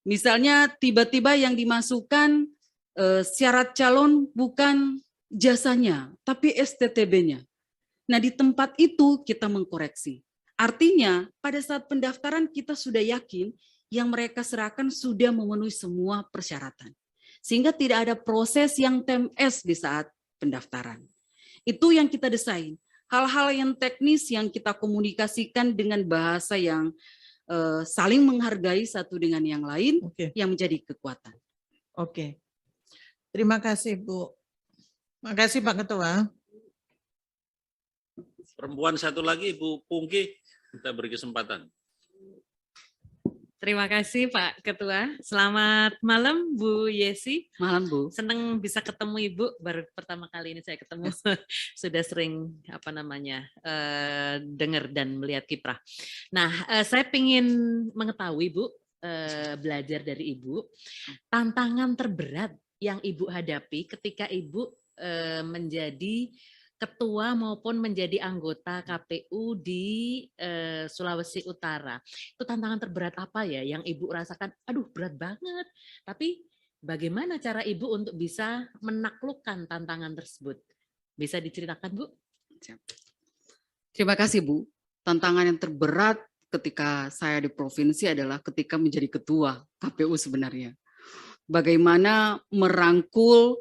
misalnya tiba-tiba yang dimasukkan syarat calon bukan jasanya, tapi STTB-nya. Nah di tempat itu kita mengkoreksi. Artinya pada saat pendaftaran kita sudah yakin yang mereka serahkan sudah memenuhi semua persyaratan. Sehingga tidak ada proses yang TMS di saat pendaftaran. Itu yang kita desain. Hal-hal yang teknis yang kita komunikasikan dengan bahasa yang saling menghargai satu dengan yang lain, yang menjadi kekuatan. Oke. Terima kasih, Bu. Terima kasih, Pak Ketua. Perempuan satu lagi, Bu Pungki, kita beri kesempatan. Terima kasih Pak Ketua. Selamat malam Bu Yesi. Malam Bu. Senang bisa ketemu Ibu. Baru pertama kali ini saya ketemu. Sudah sering dengar dan melihat kiprah. Nah, saya ingin mengetahui Bu, belajar dari Ibu, tantangan terberat yang Ibu hadapi ketika Ibu menjadi ketua maupun menjadi anggota KPU di Sulawesi Utara. Itu tantangan terberat apa ya yang Ibu rasakan? Aduh, berat banget. Tapi bagaimana cara Ibu untuk bisa menaklukkan tantangan tersebut? Bisa diceritakan, Bu? Terima kasih, Bu. Tantangan yang terberat ketika saya di provinsi adalah ketika menjadi ketua KPU sebenarnya. Bagaimana merangkul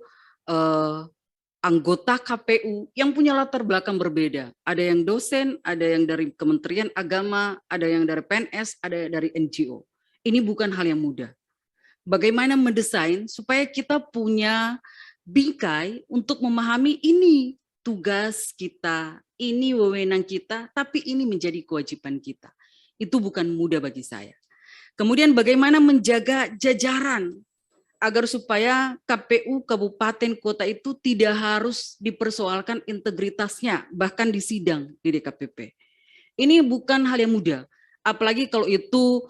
anggota KPU yang punya latar belakang berbeda. Ada yang dosen, ada yang dari Kementerian Agama, ada yang dari PNS, ada yang dari NGO. Ini bukan hal yang mudah. Bagaimana mendesain supaya kita punya bingkai untuk memahami ini tugas kita, ini wewenang kita, tapi ini menjadi kewajiban kita. Itu bukan mudah bagi saya. Kemudian bagaimana menjaga jajaran agar supaya KPU kabupaten kota itu tidak harus dipersoalkan integritasnya bahkan di sidang di DKPP. Ini bukan hal yang mudah, apalagi kalau itu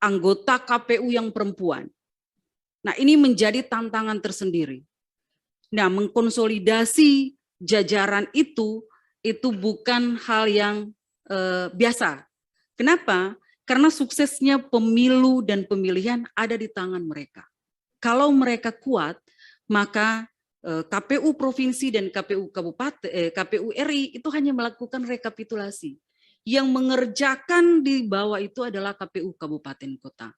anggota KPU yang perempuan. Nah, ini menjadi tantangan tersendiri. Nah, mengkonsolidasi jajaran itu bukan hal yang biasa. Kenapa? Karena suksesnya pemilu dan pemilihan ada di tangan mereka. Kalau mereka kuat, maka KPU provinsi dan KPU kabupaten, KPU RI itu hanya melakukan rekapitulasi. Yang mengerjakan di bawah itu adalah KPU kabupaten kota.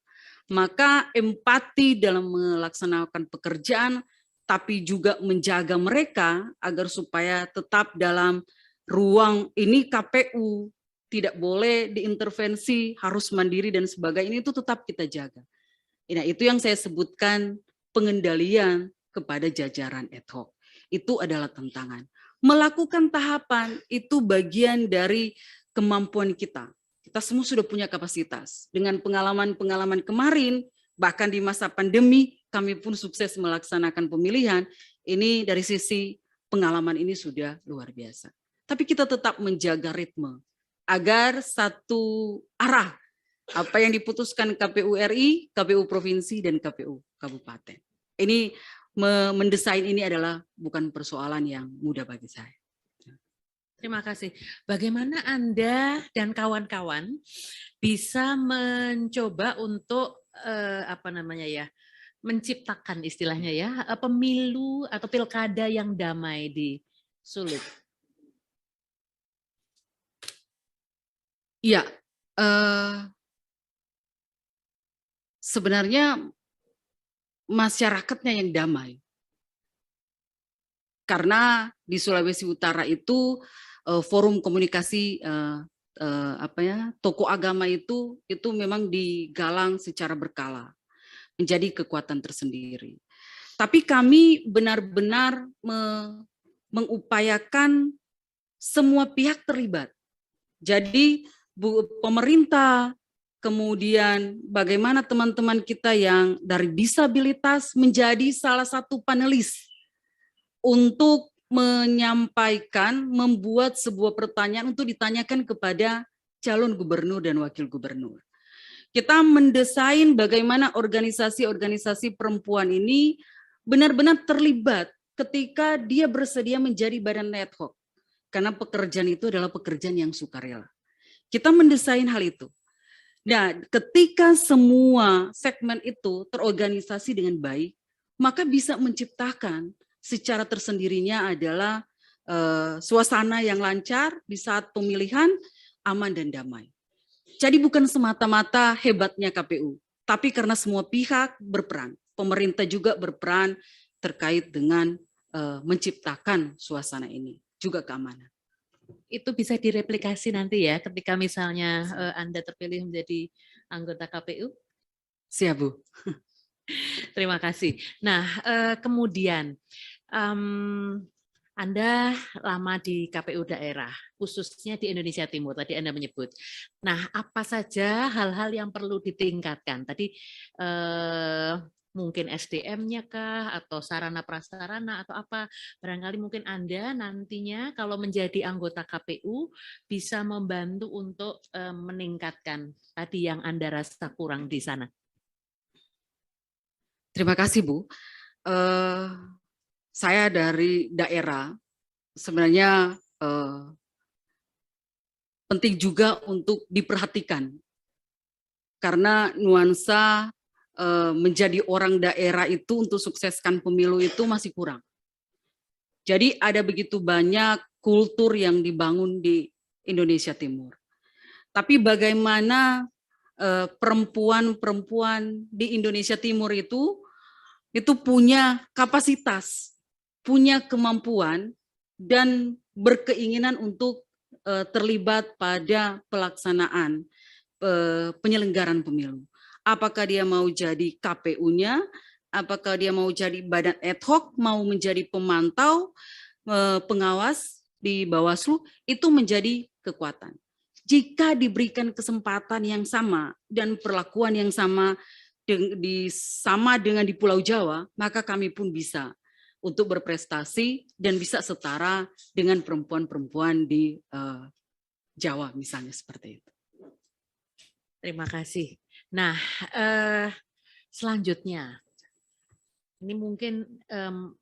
Maka empati dalam melaksanakan pekerjaan, tapi juga menjaga mereka agar supaya tetap dalam ruang ini KPU, tidak boleh diintervensi, harus mandiri dan sebagainya, itu tetap kita jaga. Nah, itu yang saya sebutkan pengendalian kepada jajaran ad hoc. Itu adalah tantangan. Melakukan tahapan itu bagian dari kemampuan kita. Kita semua sudah punya kapasitas. Dengan pengalaman-pengalaman kemarin, bahkan di masa pandemi, kami pun sukses melaksanakan pemilihan. Ini dari sisi pengalaman ini sudah luar biasa. Tapi kita tetap menjaga ritme agar satu arah apa yang diputuskan KPU RI, KPU Provinsi, dan KPU Kabupaten. Ini mendesain ini adalah bukan persoalan yang mudah bagi saya. Terima kasih. Bagaimana Anda dan kawan-kawan bisa mencoba untuk menciptakan istilahnya ya pemilu atau pilkada yang damai di Sulut? Iya, sebenarnya masyarakatnya yang damai. Karena di Sulawesi Utara itu forum komunikasi tokoh agama itu memang digalang secara berkala menjadi kekuatan tersendiri. Tapi kami benar-benar mengupayakan semua pihak terlibat. Jadi pemerintah, kemudian bagaimana teman-teman kita yang dari disabilitas menjadi salah satu panelis untuk menyampaikan, membuat sebuah pertanyaan untuk ditanyakan kepada calon gubernur dan wakil gubernur. Kita mendesain bagaimana organisasi-organisasi perempuan ini benar-benar terlibat ketika dia bersedia menjadi badan ad hoc. Karena pekerjaan itu adalah pekerjaan yang sukarela. Kita mendesain hal itu. Nah, ketika semua segmen itu terorganisasi dengan baik, maka bisa menciptakan secara tersendirinya adalah suasana yang lancar di saat pemilihan aman dan damai. Jadi bukan semata-mata hebatnya KPU, tapi karena semua pihak berperan. Pemerintah juga berperan terkait dengan menciptakan suasana ini, juga keamanan. Itu bisa direplikasi nanti ya ketika misalnya Anda terpilih menjadi anggota KPU? Siap, Bu. Terima kasih. Nah, kemudian Anda lama di KPU daerah, khususnya di Indonesia Timur, tadi Anda menyebut. Nah, apa saja hal-hal yang perlu ditingkatkan? Tadi mungkin SDM-nya kah, atau sarana prasarana, atau apa? Barangkali mungkin Anda nantinya kalau menjadi anggota KPU bisa membantu untuk meningkatkan tadi yang Anda rasa kurang di sana. Terima kasih, Bu. Saya dari daerah, sebenarnya penting juga untuk diperhatikan. Karena nuansa menjadi orang daerah itu untuk sukseskan pemilu itu masih kurang. Jadi ada begitu banyak kultur yang dibangun di Indonesia Timur. Tapi bagaimana perempuan-perempuan di Indonesia Timur itu punya kapasitas, punya kemampuan, dan berkeinginan untuk terlibat pada pelaksanaan penyelenggaraan pemilu. Apakah dia mau jadi KPU-nya, apakah dia mau jadi badan ad hoc, mau menjadi pemantau, pengawas di Bawaslu, itu menjadi kekuatan. Jika diberikan kesempatan yang sama dan perlakuan yang sama dengan di Pulau Jawa, maka kami pun bisa untuk berprestasi dan bisa setara dengan perempuan-perempuan di Jawa misalnya seperti itu. Terima kasih. Nah, selanjutnya, ini mungkin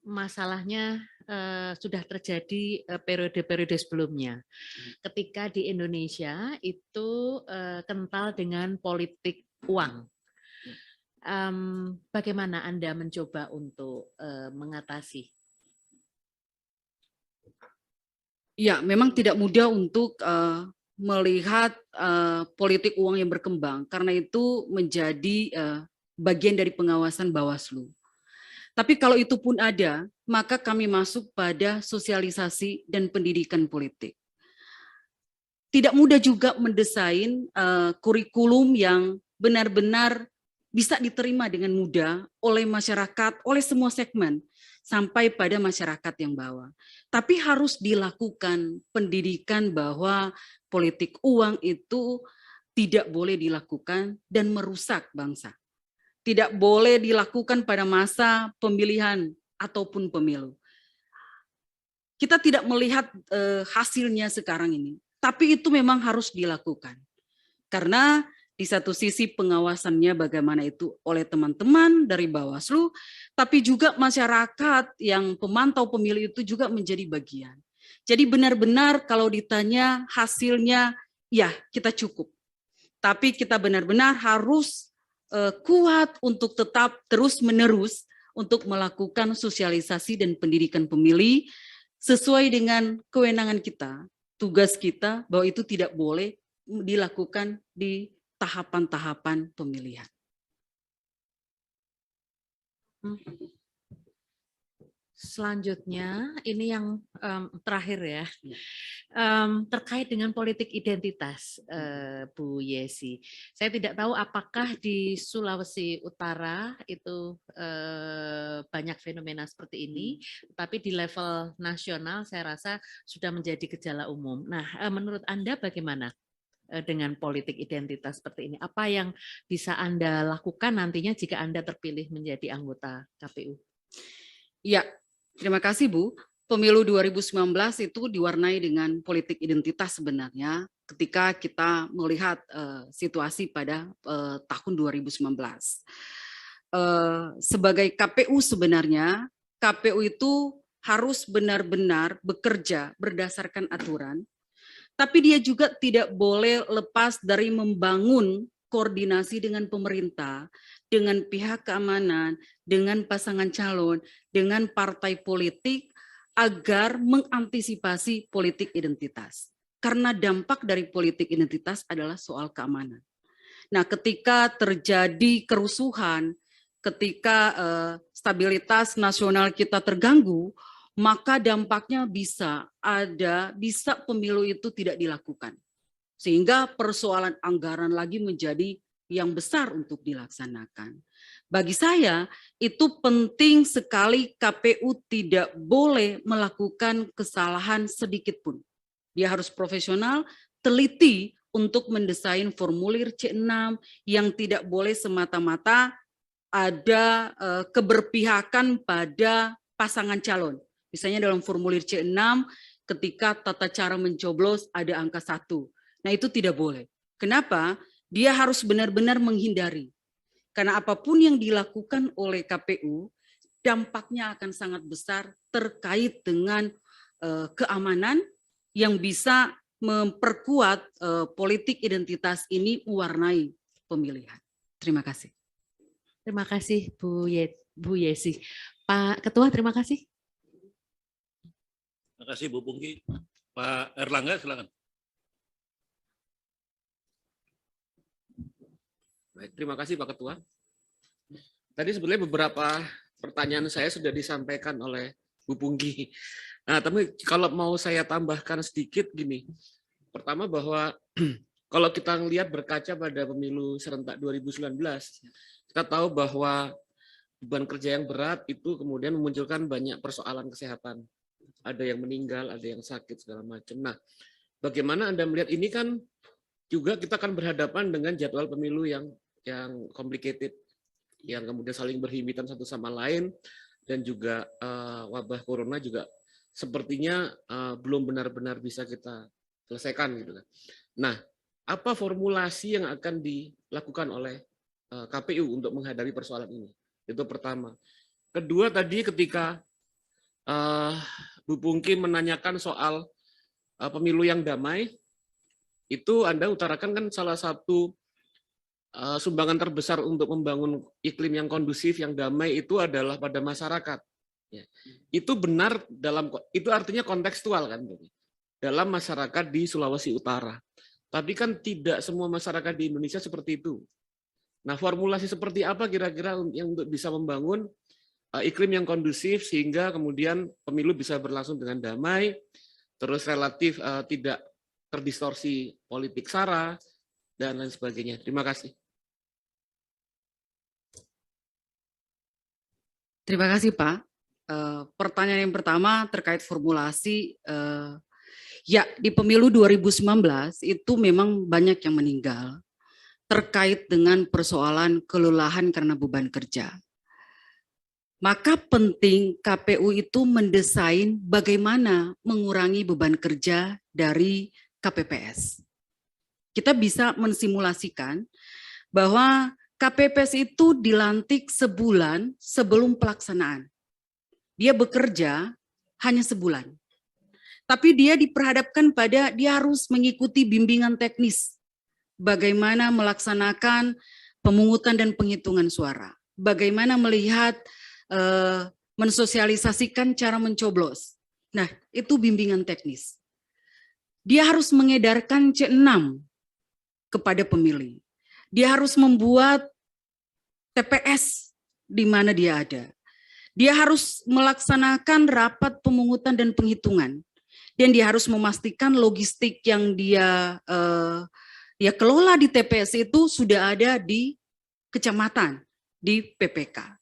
masalahnya sudah terjadi periode-periode sebelumnya. Ketika di Indonesia itu kental dengan politik uang. Bagaimana Anda mencoba untuk mengatasi? Ya, memang tidak mudah untuk melihat politik uang yang berkembang, karena itu menjadi bagian dari pengawasan Bawaslu. Tapi kalau itu pun ada, maka kami masuk pada sosialisasi dan pendidikan politik. Tidak mudah juga mendesain kurikulum yang benar-benar bisa diterima dengan mudah oleh masyarakat, oleh semua segmen, sampai pada masyarakat yang bawah. Tapi harus dilakukan pendidikan bahwa politik uang itu tidak boleh dilakukan dan merusak bangsa. Tidak boleh dilakukan pada masa pemilihan ataupun pemilu. Kita tidak melihat hasilnya sekarang ini, tapi itu memang harus dilakukan. Karena di satu sisi pengawasannya bagaimana itu oleh teman-teman dari Bawaslu, tapi juga masyarakat yang pemantau pemilu itu juga menjadi bagian. Jadi benar-benar kalau ditanya hasilnya, ya kita cukup. Tapi kita benar-benar harus kuat untuk tetap terus-menerus untuk melakukan sosialisasi dan pendidikan pemilih sesuai dengan kewenangan kita, tugas kita, bahwa itu tidak boleh dilakukan di tahapan-tahapan pemilihan. Selanjutnya, ini yang terakhir ya, terkait dengan politik identitas, Bu Yesi. Saya tidak tahu apakah di Sulawesi Utara itu banyak fenomena seperti ini, tapi di level nasional saya rasa sudah menjadi gejala umum. Nah, menurut Anda bagaimana dengan politik identitas seperti ini? Apa yang bisa Anda lakukan nantinya jika Anda terpilih menjadi anggota KPU? Ya, terima kasih Bu. Pemilu 2019 itu diwarnai dengan politik identitas sebenarnya ketika kita melihat situasi pada tahun 2019. Sebagai KPU sebenarnya, KPU itu harus benar-benar bekerja berdasarkan aturan, tapi dia juga tidak boleh lepas dari membangun koordinasi dengan pemerintah, dengan pihak keamanan, dengan pasangan calon, dengan partai politik, agar mengantisipasi politik identitas. Karena dampak dari politik identitas adalah soal keamanan. Nah, ketika terjadi kerusuhan, ketika stabilitas nasional kita terganggu, maka dampaknya bisa pemilu itu tidak dilakukan. Sehingga persoalan anggaran lagi menjadi yang besar untuk dilaksanakan. Bagi saya, itu penting sekali KPU tidak boleh melakukan kesalahan sedikit pun. Dia harus profesional, teliti untuk mendesain formulir C6 yang tidak boleh semata-mata ada keberpihakan pada pasangan calon. Misalnya dalam formulir C6 ketika tata cara mencoblos ada angka 1. Nah itu tidak boleh. Kenapa? Dia harus benar-benar menghindari. Karena apapun yang dilakukan oleh KPU, dampaknya akan sangat besar terkait dengan keamanan yang bisa memperkuat politik identitas ini mewarnai pemilihan. Terima kasih. Terima kasih Bu Yesi. Pak Ketua, terima kasih. Terima kasih Bu Pungki. Pak Erlangga, silakan. Baik, terima kasih Pak Ketua. Tadi sebenarnya beberapa pertanyaan saya sudah disampaikan oleh Bu Pungki. Nah, tapi kalau mau saya tambahkan sedikit gini. Pertama bahwa kalau kita lihat berkaca pada pemilu serentak 2019, kita tahu bahwa beban kerja yang berat itu kemudian memunculkan banyak persoalan kesehatan. Ada yang meninggal, ada yang sakit, segala macam. Nah, bagaimana Anda melihat ini kan juga kita akan berhadapan dengan jadwal pemilu yang complicated, yang kemudian saling berhimpitan satu sama lain, dan juga wabah corona juga sepertinya belum benar-benar bisa kita selesaikan gitu kan. Nah, apa formulasi yang akan dilakukan oleh KPU untuk menghadapi persoalan ini? Itu pertama. Kedua, tadi ketika Bu Pungki menanyakan soal pemilu yang damai, itu Anda utarakan kan salah satu sumbangan terbesar untuk membangun iklim yang kondusif, yang damai itu adalah pada masyarakat. Ya. Itu benar itu artinya kontekstual kan, dalam masyarakat di Sulawesi Utara. Tapi kan tidak semua masyarakat di Indonesia seperti itu. Nah, formulasi seperti apa kira-kira yang untuk bisa membangun iklim yang kondusif sehingga kemudian pemilu bisa berlangsung dengan damai, terus relatif tidak terdistorsi politik sara dan lain sebagainya. Terima kasih. Terima kasih Pak. Pertanyaan yang pertama terkait formulasi, ya di pemilu 2019 itu memang banyak yang meninggal terkait dengan persoalan kelelahan karena beban kerja. Maka penting KPU itu mendesain bagaimana mengurangi beban kerja dari KPPS. Kita bisa mensimulasikan bahwa KPPS itu dilantik sebulan sebelum pelaksanaan. Dia bekerja hanya sebulan. Tapi dia diperhadapkan pada dia harus mengikuti bimbingan teknis. Bagaimana melaksanakan pemungutan dan penghitungan suara. Bagaimana melihat, mensosialisasikan cara mencoblos. Nah, itu bimbingan teknis. Dia harus mengedarkan C6 kepada pemilih. Dia harus membuat TPS di mana dia ada. Dia harus melaksanakan rapat pemungutan dan penghitungan. Dan dia harus memastikan logistik yang dia kelola di TPS itu sudah ada di kecamatan, di PPK.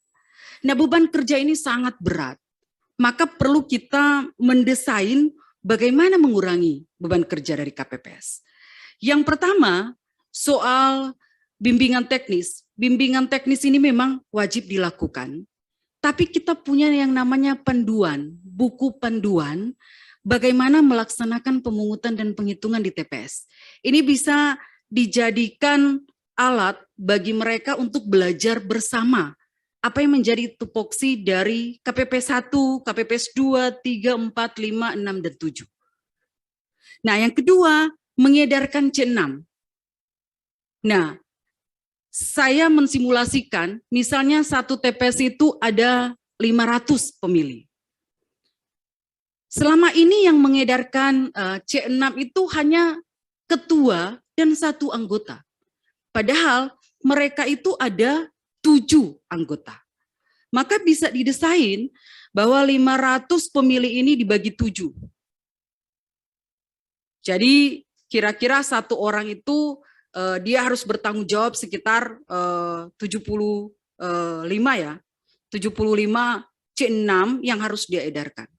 Nah, beban kerja ini sangat berat. Maka perlu kita mendesain bagaimana mengurangi beban kerja dari KPPS. Yang pertama, soal bimbingan teknis. Bimbingan teknis ini memang wajib dilakukan. Tapi kita punya yang namanya panduan, buku panduan, bagaimana melaksanakan pemungutan dan penghitungan di TPS. Ini bisa dijadikan alat bagi mereka untuk belajar bersama. Apa yang menjadi tupoksi dari KPPS 1, KPPS 2, 3, 4, 5, 6, dan 7. Nah, yang kedua, mengedarkan C6. Nah, saya mensimulasikan, misalnya satu TPS itu ada 500 pemilih. Selama ini yang mengedarkan C6 itu hanya ketua dan 1 anggota. Padahal mereka itu ada 7 anggota. Maka bisa didesain bahwa 500 pemilih ini dibagi 7. Jadi kira-kira satu orang itu dia harus bertanggung jawab sekitar 75 ya. 75 C6 yang harus dia edarkan.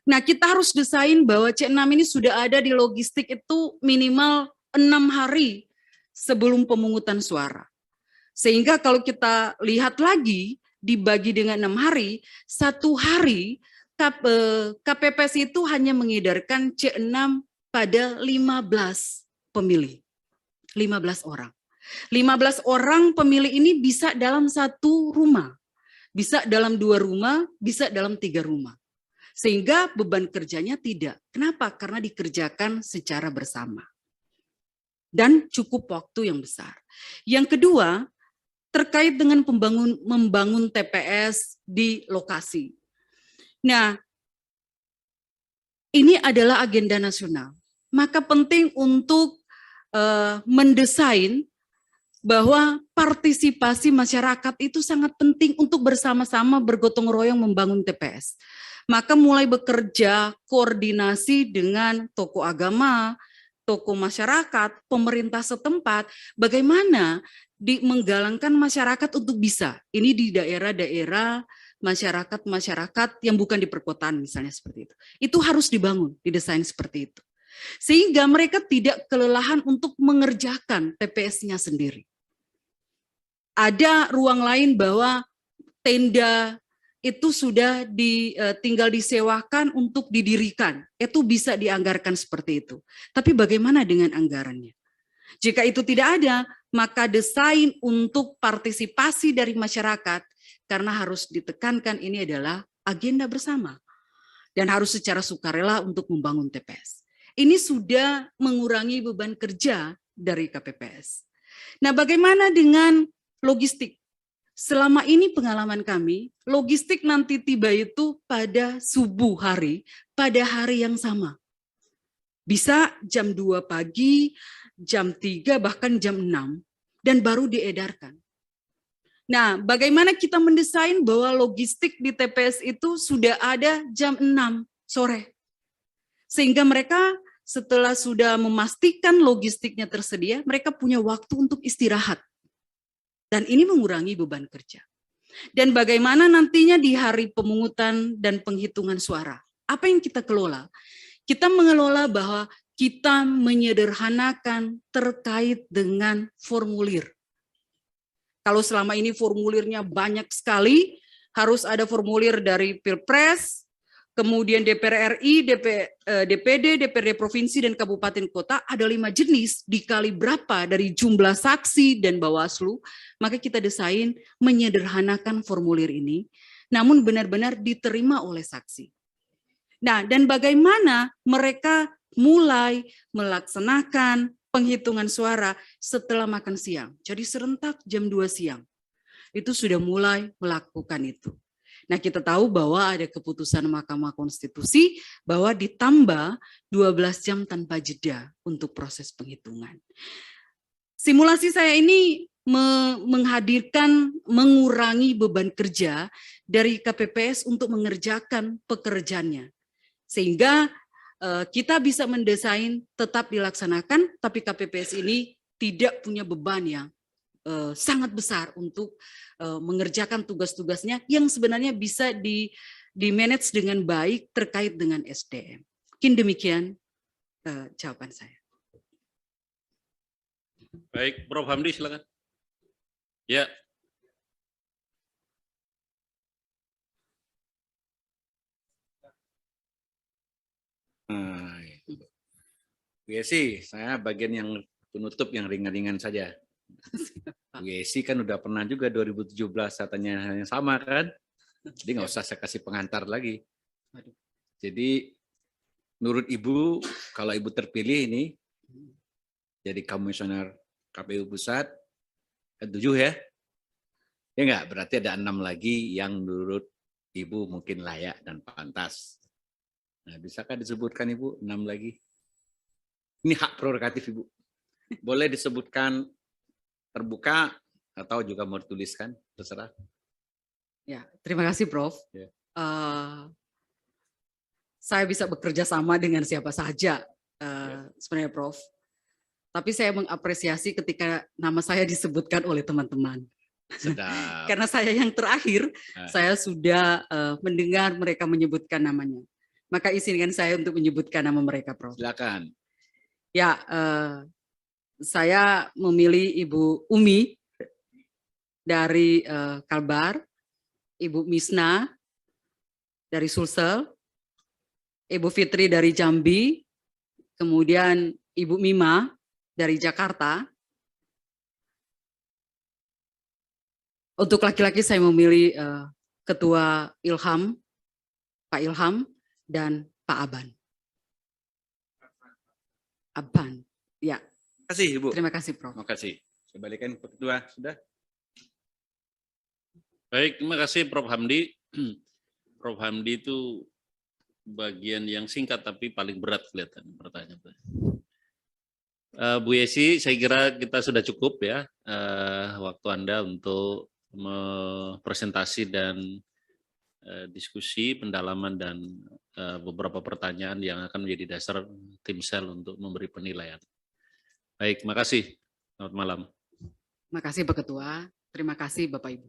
Nah, kita harus desain bahwa C6 ini sudah ada di logistik itu minimal 6 hari sebelum pemungutan suara. Sehingga kalau kita lihat lagi, dibagi dengan 6 hari, 1 hari KPPS itu hanya mengedarkan C6 pada 15 pemilih. 15 orang. 15 orang pemilih ini bisa dalam 1 rumah. Bisa dalam 2 rumah, bisa dalam 3 rumah. Sehingga beban kerjanya tidak. Kenapa? Karena dikerjakan secara bersama. Dan cukup waktu yang besar. Yang kedua, terkait dengan membangun TPS di lokasi. Nah, ini adalah agenda nasional. Maka penting untuk mendesain bahwa partisipasi masyarakat itu sangat penting untuk bersama-sama bergotong royong membangun TPS. Maka mulai bekerja koordinasi dengan tokoh agama, tokoh masyarakat, pemerintah setempat, bagaimana menggalangkan masyarakat untuk bisa. Ini di daerah-daerah masyarakat yang bukan di perkotaan misalnya seperti itu. Itu harus dibangun, didesain seperti itu. Sehingga mereka tidak kelelahan untuk mengerjakan TPS-nya sendiri. Ada ruang lain bahwa tenda itu sudah tinggal disewakan untuk didirikan. Itu bisa dianggarkan seperti itu. Tapi bagaimana dengan anggarannya? Jika itu tidak ada, maka desain untuk partisipasi dari masyarakat, karena harus ditekankan ini adalah agenda bersama. Dan harus secara sukarela untuk membangun TPS. Ini sudah mengurangi beban kerja dari KPPS. Nah, bagaimana dengan logistik? Selama ini pengalaman kami, logistik nanti tiba itu pada subuh hari, pada hari yang sama. Bisa jam 2 pagi, jam 3, bahkan jam 6, dan baru diedarkan. Nah, bagaimana kita mendesain bahwa logistik di TPS itu sudah ada jam 6 sore. Sehingga mereka setelah sudah memastikan logistiknya tersedia, mereka punya waktu untuk istirahat. Dan ini mengurangi beban kerja. Dan bagaimana nantinya di hari pemungutan dan penghitungan suara? Apa yang kita kelola? Kita mengelola bahwa kita menyederhanakan terkait dengan formulir. Kalau selama ini formulirnya banyak sekali, harus ada formulir dari Pilpres, kemudian DPR RI, DPD, DPRD Provinsi, dan Kabupaten Kota, ada 5 jenis, dikali berapa dari jumlah saksi dan Bawaslu, maka kita desain menyederhanakan formulir ini, namun benar-benar diterima oleh saksi. Nah, dan bagaimana mereka mulai melaksanakan penghitungan suara setelah makan siang. Jadi serentak jam 2 siang. Itu sudah mulai melakukan itu. Nah, kita tahu bahwa ada keputusan Mahkamah Konstitusi bahwa ditambah 12 jam tanpa jeda untuk proses penghitungan. Simulasi saya ini menghadirkan, mengurangi beban kerja dari KPPS untuk mengerjakan pekerjaannya. Sehingga kita bisa mendesain tetap dilaksanakan, tapi KPPS ini tidak punya beban yang sangat besar untuk mengerjakan tugas-tugasnya yang sebenarnya bisa di-manage dengan baik terkait dengan SDM. Mungkin demikian jawaban saya. Baik, Prof. Hamdi silakan. Ya. Bu Yesi, saya bagian yang penutup yang ringan-ringan saja. Bu Yesi kan udah pernah juga 2017 katanya yang sama kan? Jadi nggak usah saya kasih pengantar lagi. Jadi menurut Ibu, kalau Ibu terpilih ini jadi komisioner KPU Pusat, kan 7 ya? Ya nggak, berarti ada 6 lagi yang menurut Ibu mungkin layak dan pantas. Nah, bisakah disebutkan Ibu 6 lagi? Ini hak prerogatif Ibu. Boleh disebutkan terbuka atau juga mau dituliskan, terserah. Ya, terima kasih Prof. Ya. Saya bisa bekerja sama dengan siapa saja sebenarnya Prof. Tapi saya mengapresiasi ketika nama saya disebutkan oleh teman-teman. Sedap. Karena saya yang terakhir, saya sudah mendengar mereka menyebutkan namanya. Maka izinkan saya untuk menyebutkan nama mereka, Prof. Silakan. Ya, saya memilih Ibu Umi dari Kalbar, Ibu Misna dari Sulsel, Ibu Fitri dari Jambi, kemudian Ibu Mima dari Jakarta. Untuk laki-laki saya memilih Ketua Ilham, Pak Ilham, dan Pak Aban. Aban, ya. Terima kasih Ibu. Terima kasih Prof. Terima kasih. Saya balikan ke Ketua, sudah. Baik, terima kasih Prof. Hamdi. Prof. Hamdi itu bagian yang singkat tapi paling berat kelihatan pertanyaan. Bu Yesi, saya kira kita sudah cukup ya waktu Anda untuk presentasi dan diskusi, pendalaman dan beberapa pertanyaan yang akan menjadi dasar tim sel untuk memberi penilaian. Baik, terima kasih. Selamat malam. Terima kasih Pak Ketua. Terima kasih Bapak Ibu.